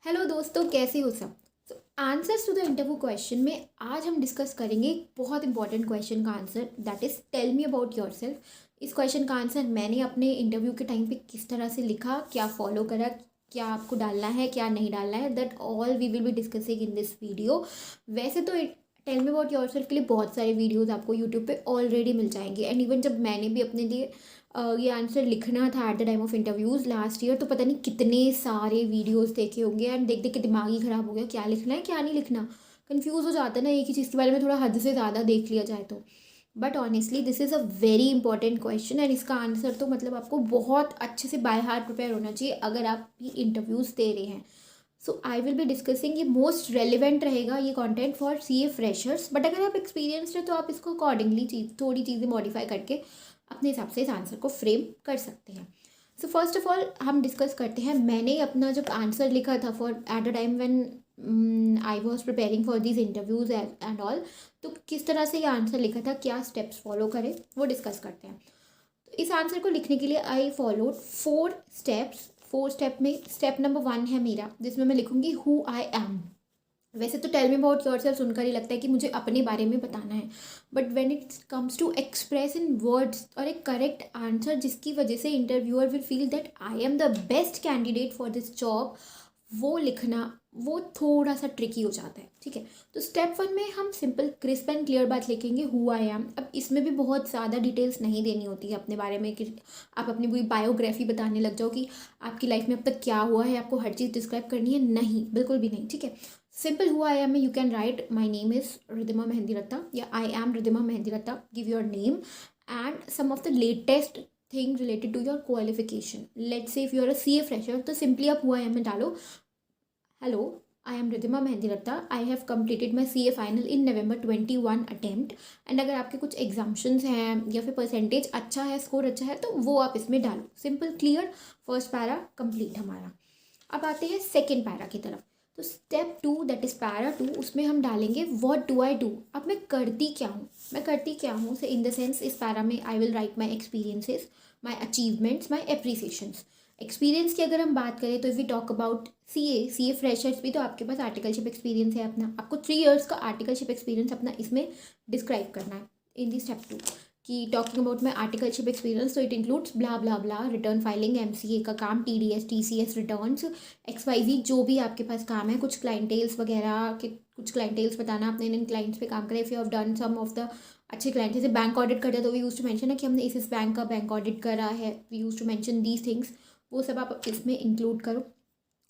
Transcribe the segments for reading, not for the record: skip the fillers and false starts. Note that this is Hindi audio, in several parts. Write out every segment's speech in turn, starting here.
हेलो दोस्तों, कैसे हो सब। तो answers to the interview question में आज हम डिस्कस करेंगे एक बहुत इंपॉर्टेंट क्वेश्चन का answer, that is tell me about yourself. इस क्वेश्चन का आंसर मैंने अपने इंटरव्यू के टाइम पे किस तरह से लिखा, क्या फॉलो करा, क्या आपको डालना है क्या नहीं डालना है, that all we will be discussing in this video. वैसे तो टेल मी अबाउट योरसेल्फ के लिए बहुत सारे वीडियोज़ आपको यूट्यूब पे ऑलरेडी मिल जाएंगे, एंड इवन जब मैंने भी अपने लिए ये आंसर लिखना था at the time of interviews last year, तो पता नहीं कितने सारे वीडियोस देखे होंगे एंड देख देख के दिमाग ही ख़राब हो गया, क्या लिखना है क्या नहीं लिखना। कंफ्यूज हो जाता है ना, एक ही चीज़ के बारे में थोड़ा हद से ज़्यादा देख लिया जाए तो। But honestly this is a very important question, and इसका आंसर तो मतलब आपको बहुत अच्छे से बाय हार्ट प्रिपेयर होना चाहिए अगर आप भी इंटरव्यूज़ दे रहे हैं। सो आई विल बी डिस्कसिंग, ये मोस्ट रेलिवेंट रहेगा ये content for CA freshers, but अगर आप एक्सपीरियंस्ड है तो आप इसको अकॉर्डिंगली थोड़ी चीज़ें मॉडिफाई करके अपने हिसाब से इस आंसर को फ्रेम कर सकते हैं। सो फर्स्ट ऑफ ऑल हम डिस्कस करते हैं, मैंने अपना जब आंसर लिखा था for at a time when I was preparing for these interviews and all, तो किस तरह से ये आंसर लिखा था, क्या स्टेप्स फॉलो करें वो डिस्कस करते हैं। तो इस आंसर को लिखने के लिए आई फॉलोड 4 स्टेप्स। 4 स्टेप में स्टेप नंबर 1 है मेरा, जिसमें मैं लिखूंगी हु आई एम। वैसे तो टेल मी अबाउट योरसेल्फ सुनकर ही लगता है कि मुझे अपने बारे में बताना है, but when it comes to express in words और एक करेक्ट आंसर जिसकी वजह से interviewer will feel that I am the best candidate for this job, वो लिखना वो थोड़ा सा ट्रिकी हो जाता है। ठीक है, तो स्टेप 1 में हम सिंपल क्रिस्प एंड क्लियर बात लिखेंगे हु आई एम। अब इसमें भी बहुत ज़्यादा डिटेल्स नहीं देनी होती है अपने बारे में कि आप अपनी पूरी बायोग्राफी बताने लग जाओ कि आपकी लाइफ में अब तक क्या हुआ है, आपको हर चीज़ डिस्क्राइब करनी है, नहीं बिल्कुल भी नहीं। ठीक है, सिंपल हु आई एम में you can write my name is Riddhima Mehndi Ratta या I am Riddhima Mehndi Ratta, give your name and some of the latest thing related to your qualification. Let's say if you are a CA fresher तो सिंपली आप हु आई एम में डालो, hello I am Riddhima Mehndi Ratta, I have completed my CA final in November 21 attempt. And अगर आपके कुछ एग्जाम्पशंस हैं या फिर परसेंटेज अच्छा है, स्कोर अच्छा है, तो वो आप इसमें डालो। Simple clear, first para complete हमारा। अब आते हैं सेकेंड पैरा की तरफ। तो स्टेप 2 दैट इज़ पैरा 2, उसमें हम डालेंगे व्हाट डू आई डू। अब मैं करती क्या हूँ, मैं करती क्या हूँ से इन द सेंस इस पैरा में I will write my experiences, my achievements, my appreciations. Experience की अगर हम बात करें तो if we talk about CA freshers भी, तो आपके पास आर्टिकलशिप एक्सपीरियंस है अपना, आपको 3 इयर्स का आर्टिकलशिप एक्सपीरियंस अपना इसमें डिस्क्राइब करना है इन दी स्टेप 2 कि talking about my articleship experience, तो it includes blah blah blah, return filing, MCA का काम, टीडीएस टीसीएस रिटर्न्स, XYZ जो भी आपके पास काम है, कुछ क्लाइंटेल्स वगैरह के कुछ क्लाइंटेल्स बताना, आपने इन क्लाइंट्स पे काम करें, if you have done some of the अच्छे क्लाइंट, जैसे बैंक ऑडिट करते हैं तो वी यूज टू मेंशन है कि हमने इस बैंक का बैंक ऑडिट करा है, we use to mention these things, वो सब आप इसमें इंक्लूड करो।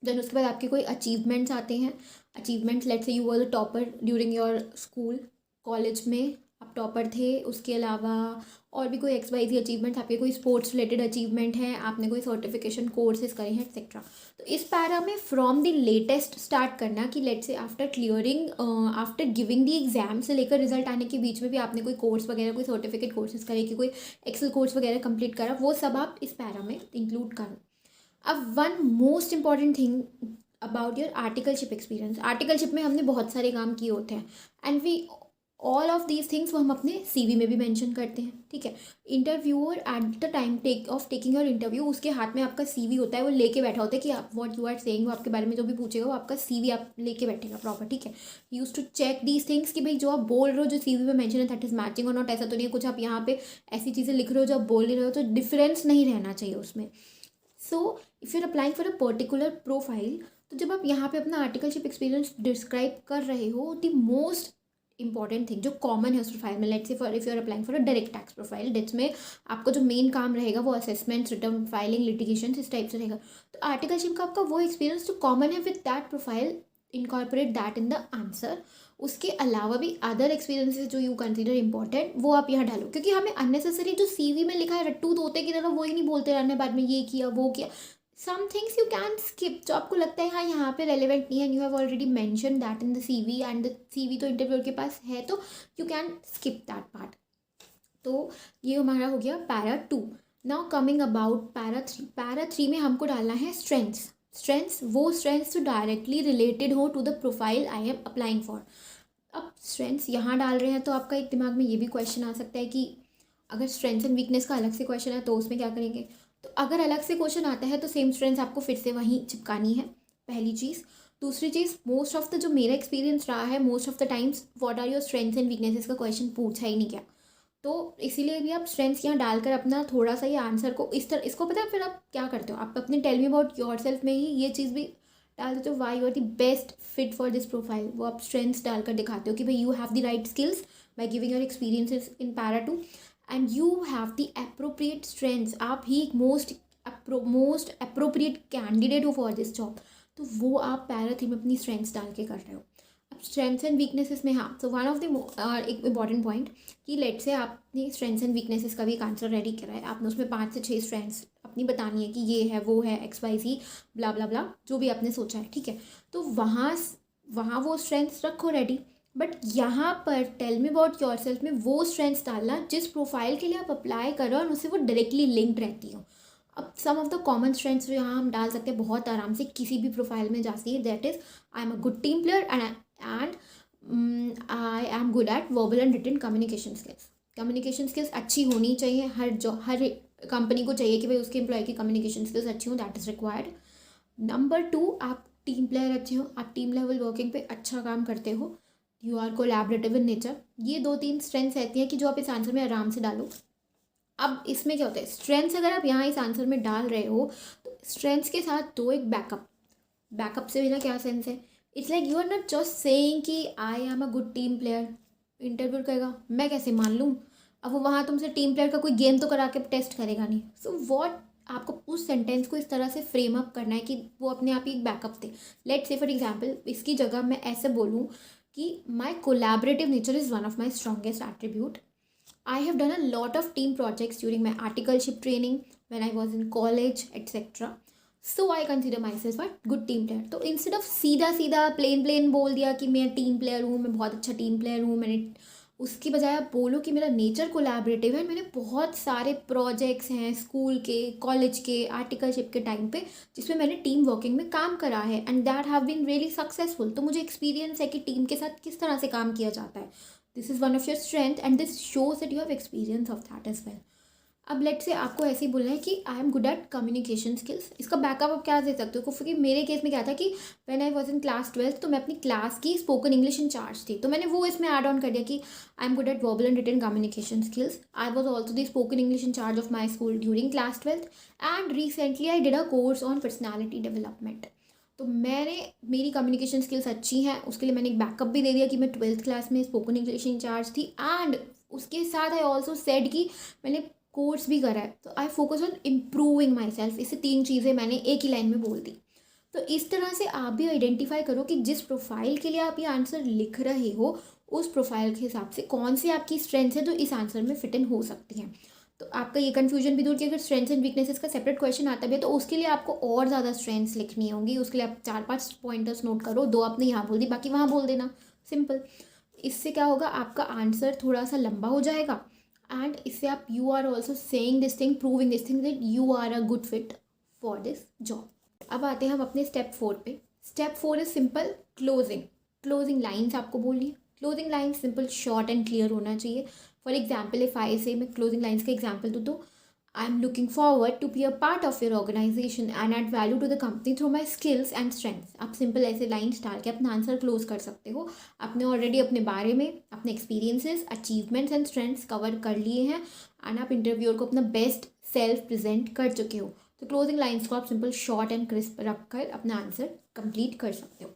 देन उसके बाद आपके कोई अचीवमेंट्स आते हैं, achievements let's say you were the topper during your school, college में आप टॉपर थे, उसके अलावा और भी कोई XYZ अचीवमेंट्स, आपके कोई स्पोर्ट्स रिलेटेड अचीवमेंट हैं, आपने कोई सर्टिफिकेशन कोर्सेज करे हैं एक्सेट्रा। तो इस पैरा में फ्रॉम द लेटेस्ट स्टार्ट करना कि let's say after clearing after giving the exam से लेकर रिजल्ट आने के बीच में भी आपने कोई कोर्स वगैरह कोई सर्टिफिकेट कोर्सेज करे कि कोई एक्सेल कोर्स वगैरह कंप्लीट करा, वो सब आप इस पैरा में इंक्लूड करो। अब one most important thing about your articleship experience, articleship में हमने बहुत सारे काम किए होते हैं and we all of these things वो हम अपने CV में भी मेंशन करते हैं। ठीक है, interviewer at the time taking your interview, उसके हाथ में आपका CV होता है, वो लेके बैठा होता है कि आप व्हाट यू आर सेइंग, वो आपके बारे में जो भी पूछेगा वो आपका CV आप लेके बैठेगा प्रॉपर। ठीक है, use to check these things कि भाई जो आप बोल रहे हो जो CV में मेंशन है दैट इज मैचिंग और नॉट। ऐसा तो नहीं है कुछ आप यहाँ पे ऐसी चीज़ें लिख रहे हो जो आप बोल नहीं रहे हो, तो डिफरेंस नहीं रहना चाहिए उसमें। So if you are applying for a particular profile, तो जब आप यहाँ पे अपना आर्टिकलशिप एक्सपीरियंस डिस्क्राइब कर रहे हो, द मोस्ट इंपॉर्टेंट थिंग जो कॉमन है उस प्रोफाइल में, let's say for if you are applying for a direct tax profile, जिसमें आपका जो मेन काम रहेगा वो असेसमेंट्स, रिटर्न फाइलिंग, लिटिगेशन इस टाइप से रहेगा, तो आर्टिकलशिप का आपका वो एक्सपीरियंस जो कॉमन है with that profile, incorporate that in the answer. उसके अलावा भी अदर एक्सपीरियंसेस जो यू कंसीडर इंपॉर्टेंट वो आप यहाँ डालो, क्योंकि हमें अननेसेसरी जो CV में लिखा है रट्टू तोते की तरह वही नहीं बोलते रहने, बाद में ये किया वो किया। Some things you can skip, जो आपको लगता है हाँ यहाँ पे रेलिवेंट नहीं है, you have already mention that in the CV and the CV तो इंटरव्यूअर के पास है, तो you can skip that part. तो ये हमारा हो गया para 2। Now coming about para 3, para 3 में हमको डालना है स्ट्रेंथ्स। स्ट्रेंथ्स वो स्ट्रेंथ्स जो डायरेक्टली रिलेटेड हो to the profile I am applying for. अब स्ट्रेंथ्स यहाँ डाल रहे हैं तो आपका एक दिमाग में ये भी क्वेश्चन आ सकता है कि अगर स्ट्रेंथ्स एंड वीकनेस का अलग से क्वेश्चन है तो उसमें क्या करेंगे। तो अगर अलग से क्वेश्चन आता है तो सेम स्ट्रेंथ्स आपको फिर से वहीं चिपकानी है, पहली चीज़। दूसरी चीज़, मोस्ट ऑफ द जो मेरा एक्सपीरियंस रहा है, most of the times what are your strengths and weaknesses का क्वेश्चन पूछा ही नहीं गया। तो इसीलिए भी आप स्ट्रेंथ्स यहाँ डालकर अपना थोड़ा सा ये आंसर को इस तरह, इसको पता है फिर आप क्या करते हो, आप अपने tell me about yourself में ही ये चीज़ भी डाल देते हो, why you are the best fit for this profile. वो आप स्ट्रेंथ्स डालकर दिखाते हो कि भाई you have the right skills by giving your experiences in para 2 and you have the appropriate strengths. आप ही एक मोस्ट अप्रोप्रिएट कैंडिडेट हो फॉर दिस जॉब। तो वो आप पैरा 3 में अपनी स्ट्रेंथ्स डाल के कर रहे हो। अब स्ट्रेंथ्स एंड वीकनेसेस में, हाँ, सो वन ऑफ द एक इंपॉर्टेंट पॉइंट कि लेट से आपने स्ट्रेंथ्स एंड वीकनेसेस का भी एक आंसर रेडी करा है, आपने उसमें 5 से 6 स्ट्रेंथ्स अपनी बतानी है कि ये है, वो है, XYZ ब्ला ब्ला ब्ला, जो भी आपने सोचा है, ठीक है। तो वहाँ वो स्ट्रेंथ्स रखो रेडी, बट यहाँ पर tell me about yourself में वो स्ट्रेंथ्स डालना जिस प्रोफाइल के लिए आप अप्लाई कर रहे हो और उससे वो डायरेक्टली लिंक्ड रहती हो। अब सम ऑफ द कॉमन स्ट्रेंथ्स जो यहाँ हम डाल सकते हैं बहुत आराम से किसी भी प्रोफाइल में जाती है, that is I am a good team player and I am good at verbal and written communication skills. Communication skills अच्छी होनी चाहिए, हर कंपनी को चाहिए कि भाई उसके एम्प्लॉय की कम्युनिकेशन स्किल्स अच्छी हो, दैट इज़ रिक्वायर्ड। नंबर 2, आप टीम प्लेयर अच्छे हो, आप टीम लेवल वर्किंग पे अच्छा काम करते हो, you are collaborative in nature. ये 2-3 स्ट्रेंथ्स रहती हैं कि जो आप इस आंसर में आराम से डालो। अब इसमें क्या होता है, स्ट्रेंथ्स अगर आप यहाँ इस आंसर में डाल रहे हो तो स्ट्रेंथ्स के साथ दो एक बैकअप से बिना क्या सेंस है। It's like you are not just saying कि I am a good team player. Interview कहेगा मैं कैसे मान लूँ, अब वो वहाँ तुमसे टीम प्लेयर का कोई गेम तो करा के टेस्ट करेगा नहीं। सो वॉट आपको उस सेंटेंस को इस तरह से फ्रेम अप करना है कि वो अपने आप ही एक बैकअप दे। लेट्स से फॉर एग्जाम्पल इसकी जगह मैं ऐसे बोलूँ कि my collaborative nature is one of my strongest attribute. I have done a lot of team projects during my articleship training when I was in college, etc. So I consider myself a good team player. तो इंस्टेड ऑफ सीधा प्लेन बोल दिया कि मैं टीम प्लेयर हूँ, मैं बहुत अच्छा टीम प्लेयर हूँ, मैंने उसकी बजाय आप बोलो कि मेरा नेचर कोलैबोरेटिव है, मैंने बहुत सारे प्रोजेक्ट्स हैं स्कूल के, कॉलेज के, आर्टिकलशिप के टाइम पे जिसमें मैंने टीम वर्किंग में काम करा है and that have been really successful. तो मुझे एक्सपीरियंस है कि टीम के साथ किस तरह से काम किया जाता है। This is one of your strength and this shows that you have experience of that as well. अब लेट से आपको ऐसे ही बोलना है कि I am good at communication skills. इसका बैकअप आप क्या दे सकते हो, क्योंकि मेरे केस में क्या था कि when I was in class 12 तो मैं अपनी क्लास की स्पोकन इंग्लिश इंचार्ज थी, तो मैंने वो इसमें ऐड ऑन कर दिया कि I am good at verbal and written communication skills. I was also the spoken English incharge of my school during class 12 and recently I did a course on personality development. तो मेरी कम्युनिकेशन स्किल्स अच्छी हैं, उसके लिए मैंने एक बैकअप भी दे दिया कि मैं 12th क्लास में स्पोकन इंग्लिश इंचार्ज थी एंड उसके साथ आई ऑल्सो सेड कि मैंने कोर्स भी करा है। तो I focus on improving my self. इससे 3 चीज़ें मैंने एक ही लाइन में बोल दी। तो इस तरह से आप भी आइडेंटिफाई करो कि जिस प्रोफाइल के लिए आप ये आंसर लिख रहे हो उस प्रोफाइल के हिसाब से कौन सी आपकी स्ट्रेंथ्स है जो इस आंसर में फिट इन हो सकती हैं। तो आपका ये कन्फ्यूजन भी दूर कि अगर स्ट्रेंथ्स एंड वीकनेसेस का सेपरेट क्वेश्चन आता भी है तो उसके लिए आपको और ज़्यादा स्ट्रेंथ्स लिखनी होंगी। उसके लिए आप 4-5 पॉइंटर्स नोट करो, 2 आपने यहाँ बोल दी, बाकी वहाँ बोल देना, सिंपल। इससे क्या होगा, आपका आंसर थोड़ा सा लंबा हो जाएगा एंड इससे आप you are also saying this thing, proving this thing that you are a good fit for this job. अब आते हैं हम अपने स्टेप 4 पे। Step 4 is simple closing lines आपको बोलनी है। Closing lines simple, short and clear होना चाहिए। फॉर एग्जाम्पल इफ आई से, मैं क्लोजिंग लाइन्स का एग्जाम्पल दूँ तो I am looking forward to be a part of your organisation and add value to the company through my skills and strengths. आप सिंपल ऐसे लाइन्स डाल के अपना आंसर क्लोज कर सकते हो। आपने ऑलरेडी अपने बारे में अपने experiences, achievements and strengths cover कर लिए हैं एंड आप इंटरव्यूअर को अपना बेस्ट सेल्फ प्रेजेंट कर चुके हो। तो क्लोजिंग लाइन्स को आप सिंपल, शॉर्ट एंड क्रिस्प रख कर अपना आंसर कंप्लीट कर सकते हो।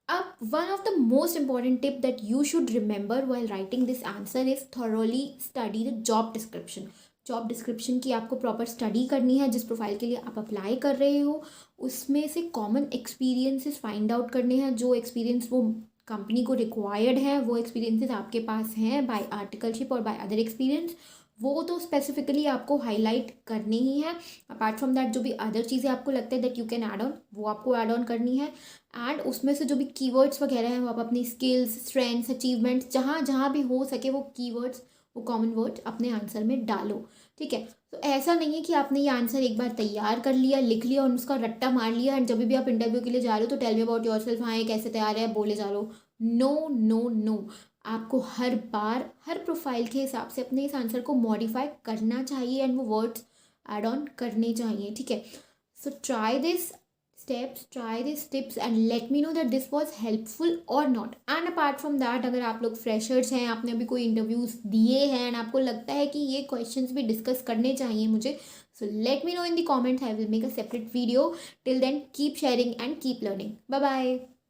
अब one of the most important tip that you should remember while writing this answer is thoroughly study the job description. Job description की आपको प्रॉपर स्टडी करनी है। जिस प्रोफाइल के लिए आप अप्लाई कर रहे हो उसमें से कॉमन एक्सपीरियंसेस फाइंड आउट करने हैं। जो एक्सपीरियंस वो कंपनी को रिक्वायर्ड है, वो एक्सपीरियंसेस आपके पास हैं बाय आर्टिकलशिप और बाय अदर एक्सपीरियंस, वो तो स्पेसिफिकली आपको हाईलाइट करनी ही है। अपार्ट फ्रॉम दैट जो भी अदर चीज़ें आपको लगता है that you can add on, वो आपको ऐड ऑन करनी है। एंड उसमें से जो भी कीवर्ड्स वगैरह हैं वो आप अपनी स्किल्स, स्ट्रेंथ्स, अचीवमेंट्स, जहाँ भी हो सके वो कीवर्ड्स, वो कॉमन वर्ड अपने आंसर में डालो, ठीक है। तो ऐसा नहीं है कि आपने ये आंसर एक बार तैयार कर लिया, लिख लिया और उसका रट्टा मार लिया एंड जब भी आप इंटरव्यू के लिए जा रहे हो तो tell me about yourself, हाँ ये कैसे तैयार है बोले जा रहे हो। नो नो नो, आपको हर बार हर प्रोफाइल के हिसाब से अपने इस आंसर को मॉडिफाई करना चाहिए एंड वो वर्ड्स ऐड ऑन करने चाहिए, ठीक है। So try this, steps, try these tips and let me know that this was helpful or not. And apart from that, अगर आप लोग फ्रेशर्स हैं, आपने अभी कोई इंटरव्यूज़ दिए हैं एंड आपको लगता है कि ये क्वेश्चंस भी डिस्कस करने चाहिए मुझे, so let me know in the comments. I will make a separate video. Till then, keep sharing and keep learning. Bye bye.